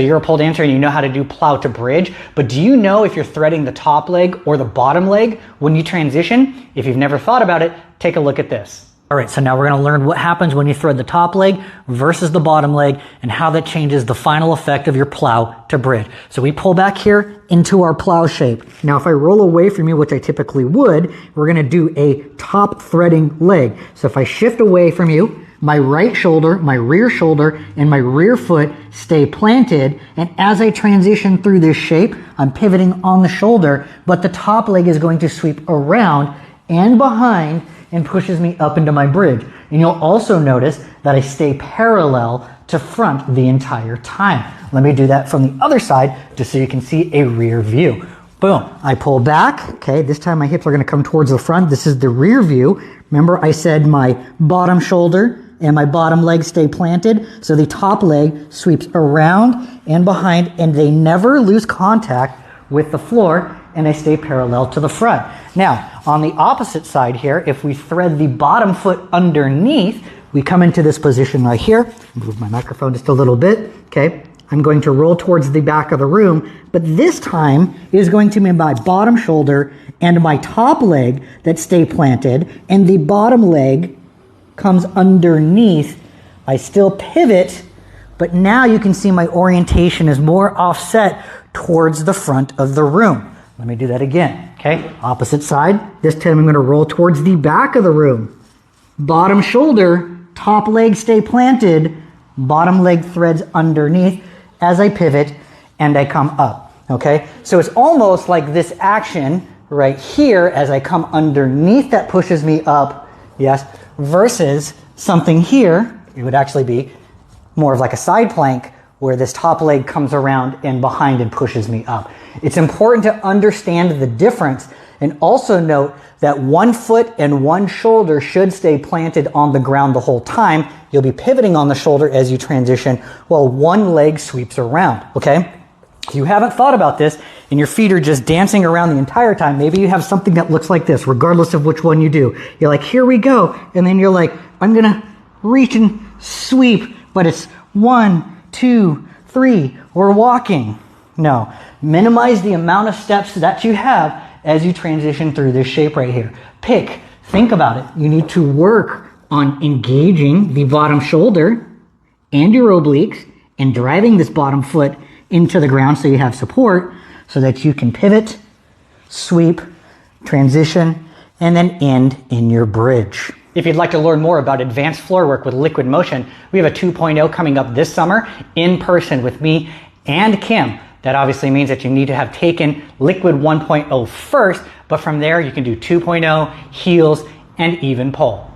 You're a pole dancer and you know how to do plow to bridge, but do you know if you're threading the top leg or the bottom leg when you transition? If you've never thought about it, take a look at this. All right, so now we're gonna learn what happens when you thread the top leg versus the bottom leg and how that changes the final effect of your plow to bridge. So we pull back here into our plow shape. Now if I roll away from you, which I typically would, we're gonna do a top threading leg. So if I shift away from you, my right shoulder, my rear shoulder, and my rear foot stay planted. And as I transition through this shape, I'm pivoting on the shoulder, but the top leg is going to sweep around and behind and pushes me up into my bridge. And you'll also notice that I stay parallel to front the entire time. Let me do that from the other side just so you can see a rear view. Boom, I pull back. Okay, this time my hips are gonna come towards the front. This is the rear view. Remember I said my bottom shoulder and my bottom leg stay planted, so the top leg sweeps around and behind, and they never lose contact with the floor, and they stay parallel to the front. Now, on the opposite side here, if we thread the bottom foot underneath, we come into this position right here. Move my microphone just a little bit, okay? I'm going to roll towards the back of the room, but this time it is going to be my bottom shoulder and my top leg that stay planted, and the bottom leg comes underneath. I still pivot, but now you can see my orientation is more offset towards the front of the room. Let me do that again, okay? Opposite side. This time I'm gonna roll towards the back of the room. Bottom shoulder, top leg stay planted, bottom leg threads underneath as I pivot and I come up, okay? So it's almost like this action right here as I come underneath that pushes me up, yes, versus something here, it would actually be more of like a side plank where this top leg comes around and behind and pushes me up. It's important to understand the difference and also note that one foot and one shoulder should stay planted on the ground the whole time. You'll be pivoting on the shoulder as you transition while one leg sweeps around, okay? If you haven't thought about this and your feet are just dancing around the entire time, maybe you have something that looks like this, regardless of which one you do. You're like, here we go. And then you're like, I'm gonna reach and sweep, but it's 1, 2, 3, we're walking. No, minimize the amount of steps that you have as you transition through this shape right here. Think about it. You need to work on engaging the bottom shoulder and your obliques and driving this bottom foot into the ground so you have support so that you can pivot, sweep, transition, and then end in your bridge. If you'd like to learn more about advanced floor work with liquid motion, we have a 2.0 coming up this summer in person with me and Kim. That obviously means that you need to have taken Liquid 1.0 first, but from there you can do 2.0, heels, and even pole.